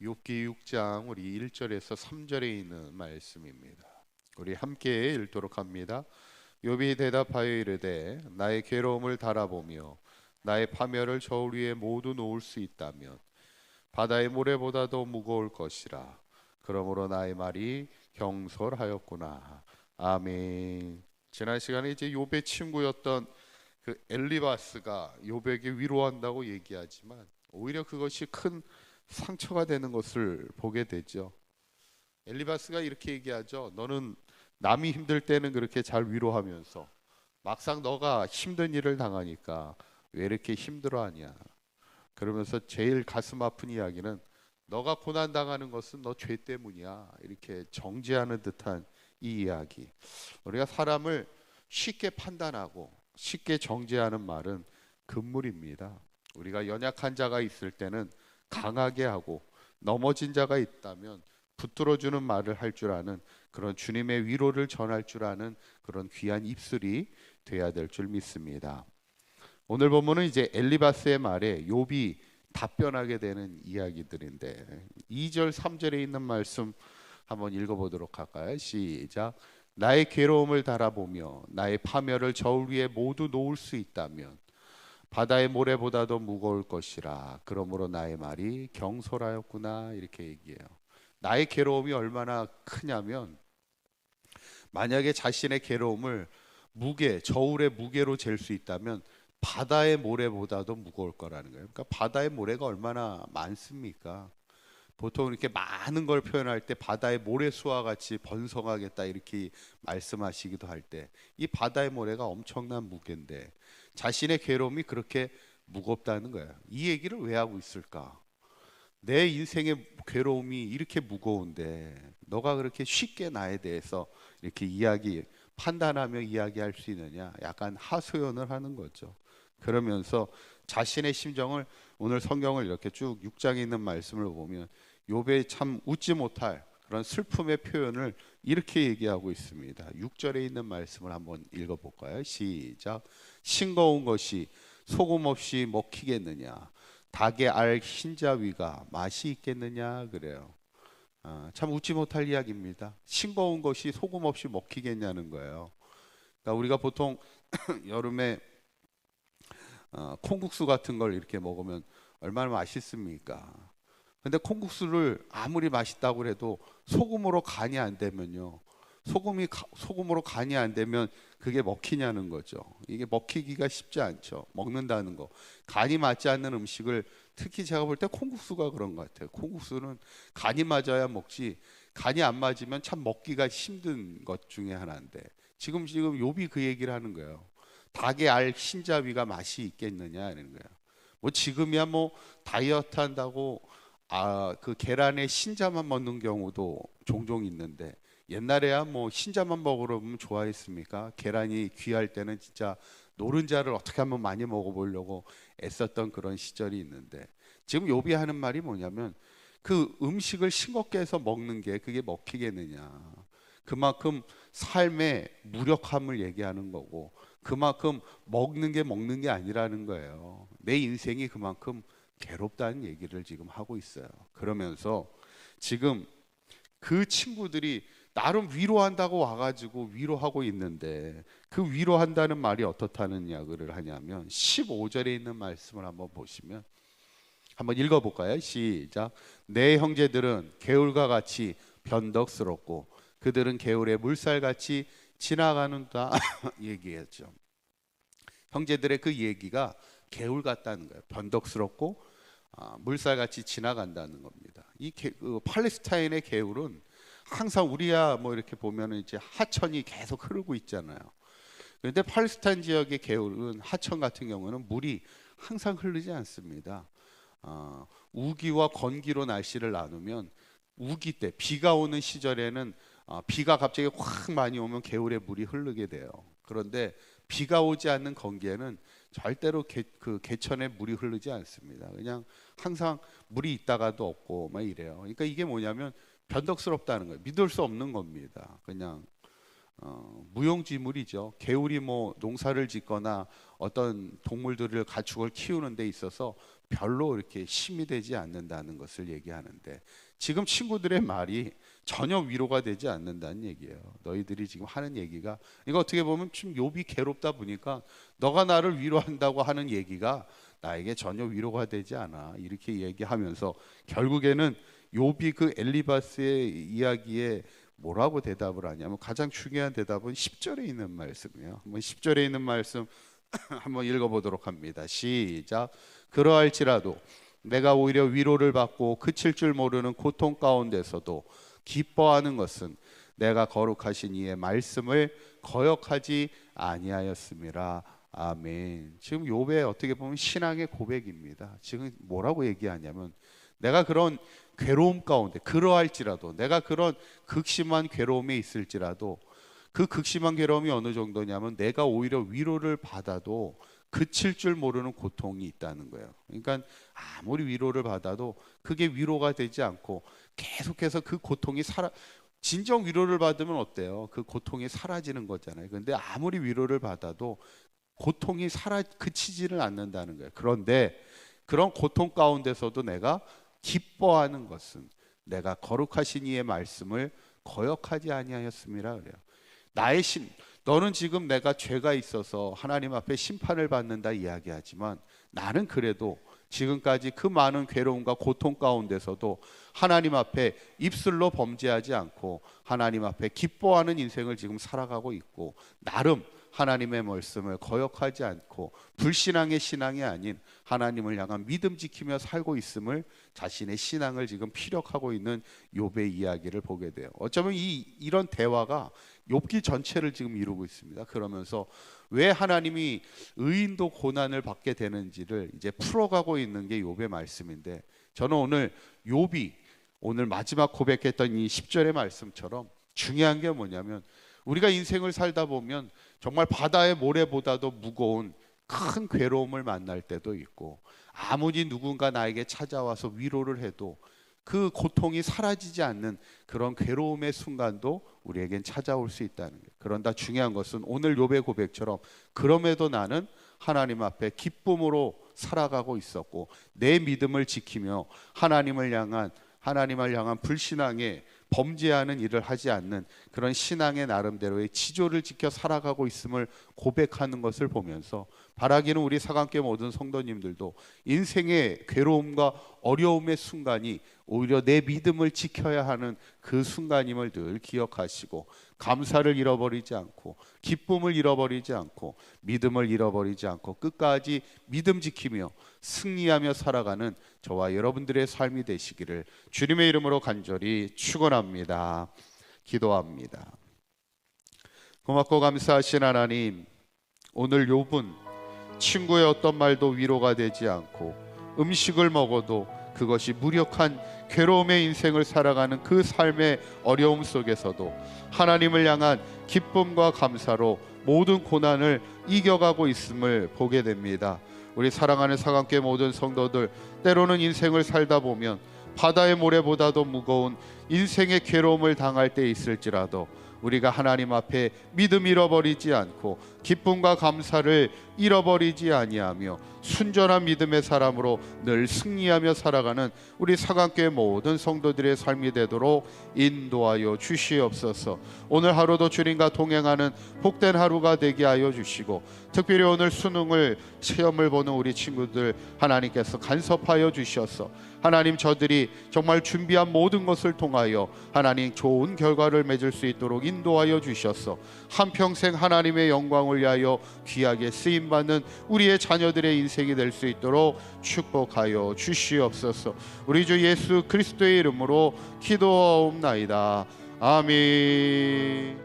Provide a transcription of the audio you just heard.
욥기 6장 우리 1절에서 3절에 있는 말씀입니다. 우리 함께 읽도록 합니다. 욥이 대답하여 이르되 나의 괴로움을 달아보며 나의 파멸을 저울 위에 모두 놓을 수 있다면 바다의 모래보다도 무거울 것이라. 그러므로 나의 말이 경솔하였구나. 아멘. 지난 시간에 이제 욥의 친구였던 그 엘리바스가 욥에게 위로한다고 얘기하지만 오히려 그것이 큰 상처가 되는 것을 보게 되죠. 엘리바스가 이렇게 얘기하죠. 너는 남이 힘들 때는 그렇게 잘 위로하면서 막상 너가 힘든 일을 당하니까 왜 이렇게 힘들어하냐. 그러면서 제일 가슴 아픈 이야기는 너가 고난 당하는 것은 너 죄 때문이야. 이렇게 정죄하는 듯한 이 이야기. 우리가 사람을 쉽게 판단하고 쉽게 정죄하는 말은 금물입니다. 우리가 연약한 자가 있을 때는 강하게 하고 넘어진 자가 있다면 붙들어주는 말을 할 줄 아는 그런 주님의 위로를 전할 줄 아는 그런 귀한 입술이 돼야 될 줄 믿습니다. 오늘 본문은 이제 엘리바스의 말에 욥이 답변하게 되는 이야기들인데 2절 3절에 있는 말씀 한번 읽어보도록 할까요? 시작. 나의 괴로움을 달아보며 나의 파멸을 저울 위에 모두 놓을 수 있다면 바다의 모래보다도 무거울 것이라. 그러므로 나의 말이 경솔하였구나. 이렇게 얘기해요. 나의 괴로움이 얼마나 크냐면 만약에 자신의 괴로움을 무게, 저울의 무게로 잴 수 있다면 바다의 모래보다도 무거울 거라는 거예요. 그러니까 바다의 모래가 얼마나 많습니까? 보통 이렇게 많은 걸 표현할 때 바다의 모래수와 같이 번성하겠다 이렇게 말씀하시기도 할 때 이 바다의 모래가 엄청난 무게인데 자신의 괴로움이 그렇게 무겁다는 거예요. 이 얘기를 왜 하고 있을까? 내 인생의 괴로움이 이렇게 무거운데 너가 그렇게 쉽게 나에 대해서 이렇게 판단하며 이야기할 수 있느냐? 약간 하소연을 하는 거죠. 그러면서 자신의 심정을 오늘 성경을 이렇게 쭉 6장에 있는 말씀을 보면 욥의 참 웃지 못할 그런 슬픔의 표현을 이렇게 얘기하고 있습니다. 6절에 있는 말씀을 한번 읽어볼까요? 시작. 싱거운 것이 소금 없이 먹히겠느냐? 닭의 알 흰자위가 맛이 있겠느냐? 그래요. 참 웃지 못할 이야기입니다. 싱거운 것이 소금 없이 먹히겠냐는 거예요. 그러니까 우리가 보통 여름에 콩국수 같은 걸 이렇게 먹으면 얼마나 맛있습니까? 근데 콩국수를 아무리 맛있다고 해도 소금으로 간이 안 되면요. 소금으로 간이 안 되면 그게 먹히냐는 거죠. 이게 먹히기가 쉽지 않죠. 먹는다는 거. 간이 맞지 않는 음식을 특히 제가 볼 때 콩국수가 그런 것 같아요. 콩국수는 간이 맞아야 먹지. 간이 안 맞으면 참 먹기가 힘든 것 중에 하나인데 지금 욥이 그 얘기를 하는 거예요. 닭의 알 흰자위가 맛이 있겠느냐 하는 거예요. 뭐 지금이야 뭐 다이어트 한다고 그 계란에 흰자만 먹는 경우도 종종 있는데 옛날에야 뭐 흰자만 먹으러 보면 좋아했습니까? 계란이 귀할 때는 진짜 노른자를 어떻게 하면 많이 먹어보려고 애썼던 그런 시절이 있는데 지금 욥이 하는 말이 뭐냐면 그 음식을 싱겁게 해서 먹는 게 그게 먹히겠느냐. 그만큼 삶의 무력함을 얘기하는 거고 그만큼 먹는 게 아니라는 거예요. 내 인생이 그만큼 괴롭다는 얘기를 지금 하고 있어요. 그러면서 지금 그 친구들이 나름 위로한다고 와가지고 위로하고 있는데 그 위로한다는 말이 어떻다는 이야기를 하냐면 15절에 있는 말씀을 한번 보시면 한번 읽어볼까요? 시작. 내 형제들은 개울과 같이 변덕스럽고 그들은 개울의 물살같이 지나가는다 얘기했죠. 형제들의 그 얘기가 개울 같다는 거예요. 변덕스럽고 물살같이 지나간다는 겁니다. 그 팔레스타인의 개울은 항상 우리야 뭐 이렇게 보면은 이제 하천이 계속 흐르고 있잖아요. 그런데 팔레스타인 지역의 개울은 하천 같은 경우는 물이 항상 흐르지 않습니다. 우기와 건기로 날씨를 나누면 우기 때 비가 오는 시절에는 비가 갑자기 확 많이 오면 개울에 물이 흐르게 돼요. 그런데 비가 오지 않는 건기에는 절대로 그 개천에 물이 흐르지 않습니다. 그냥 항상 물이 있다가도 없고 막 이래요. 그러니까 이게 뭐냐면 변덕스럽다는 거예요. 믿을 수 없는 겁니다. 그냥 무용지물이죠. 개울이 뭐 농사를 짓거나 어떤 동물들을 가축을 키우는 데 있어서 별로 이렇게 힘이 되지 않는다는 것을 얘기하는데, 지금 친구들의 말이 전혀 위로가 되지 않는다는 얘기예요. 너희들이 지금 하는 얘기가, 이거 어떻게 보면 좀 욥이 괴롭다 보니까 너가 나를 위로한다고 하는 얘기가 나에게 전혀 위로가 되지 않아, 이렇게 얘기하면서 결국에는 욥이 그 엘리바스의 이야기에 뭐라고 대답을 하냐면, 가장 중요한 대답은 10절에 있는 말씀이에요. 한번 10절에 있는 말씀 한번 읽어보도록 합니다. 시작. 그러할지라도 내가 오히려 위로를 받고 그칠 줄 모르는 고통 가운데서도 기뻐하는 것은 내가 거룩하신 이의 말씀을 거역하지 아니하였음이라. 아멘. 지금 욥의 어떻게 보면 신앙의 고백입니다. 지금 뭐라고 얘기하냐면, 내가 그런 괴로움 가운데, 그러할지라도 내가 그런 극심한 괴로움에 있을지라도, 그 극심한 괴로움이 어느 정도냐면 내가 오히려 위로를 받아도 그칠 줄 모르는 고통이 있다는 거예요. 그러니까 아무리 위로를 받아도 그게 위로가 되지 않고 계속해서 그 고통이 진정 위로를 받으면 어때요? 그 고통이 사라지는 거잖아요. 그런데 아무리 위로를 받아도 고통이 그치지를 않는다는 거예요. 그런데 그런 고통 가운데서도 내가 기뻐하는 것은 내가 거룩하신 이의 말씀을 거역하지 아니하였음이라 그래요. 너는 지금 내가 죄가 있어서 하나님 앞에 심판을 받는다 이야기하지만, 나는 그래도 지금까지 그 많은 괴로움과 고통 가운데서도 하나님 앞에 입술로 범죄하지 않고 하나님 앞에 기뻐하는 인생을 지금 살아가고 있고, 나름 하나님의 말씀을 거역하지 않고 불신앙의 신앙이 아닌 하나님을 향한 믿음 지키며 살고 있음을, 자신의 신앙을 지금 피력하고 있는 욥의 이야기를 보게 돼요. 어쩌면 이런 대화가 욥기 전체를 지금 이루고 있습니다. 그러면서 왜 하나님이 의인도 고난을 받게 되는지를 이제 풀어가고 있는 게 욥의 말씀인데, 저는 오늘 욥이 오늘 마지막 고백했던 이 10절의 말씀처럼 중요한 게 뭐냐면, 우리가 인생을 살다 보면 정말 바다의 모래보다도 무거운 큰 괴로움을 만날 때도 있고, 아무리 누군가 나에게 찾아와서 위로를 해도 그 고통이 사라지지 않는 그런 괴로움의 순간도 우리에겐 찾아올 수 있다는 거예요. 그런다 중요한 것은 오늘 욥의 고백처럼, 그럼에도 나는 하나님 앞에 기쁨으로 살아가고 있었고, 내 믿음을 지키며 하나님을 향한 불신앙에 범죄하는 일을 하지 않는 그런 신앙의 나름대로의 지조를 지켜 살아가고 있음을 고백하는 것을 보면서, 바라기는 우리 사강교회 모든 성도님들도 인생의 괴로움과 어려움의 순간이 오히려 내 믿음을 지켜야 하는 그 순간임을 늘 기억하시고, 감사를 잃어버리지 않고 기쁨을 잃어버리지 않고 믿음을 잃어버리지 않고 끝까지 믿음 지키며 승리하며 살아가는 저와 여러분들의 삶이 되시기를 주님의 이름으로 간절히 축원합니다. 기도합니다. 고맙고 감사하신 하나님, 오늘 욥은 친구의 어떤 말도 위로가 되지 않고 음식을 먹어도 그것이 무력한 괴로움의 인생을 살아가는 그 삶의 어려움 속에서도 하나님을 향한 기쁨과 감사로 모든 고난을 이겨가고 있음을 보게 됩니다. 우리 사랑하는 사강교회 모든 성도들, 때로는 인생을 살다 보면 바다의 모래보다도 무거운 인생의 괴로움을 당할 때 있을지라도 우리가 하나님 앞에 믿음 잃어버리지 않고 기쁨과 감사를 잃어버리지 아니하며 순전한 믿음의 사람으로 늘 승리하며 살아가는 우리 사강교회 모든 성도들의 삶이 되도록 인도하여 주시옵소서. 오늘 하루도 주님과 동행하는 복된 하루가 되게 하여 주시고, 특별히 오늘 수능을 시험을 보는 우리 친구들 하나님께서 간섭하여 주셔서 하나님, 저들이 정말 준비한 모든 것을 통하여 하나님 좋은 결과를 맺을 수 있도록 인도하여 주셔서 한평생 하나님의 영광을 위하여 귀하게 쓰임받는 우리의 자녀들의 인생이 될 수 있도록 축복하여 주시옵소서. 우리 주 예수 그리스도의 이름으로 기도하옵나이다. 아멘.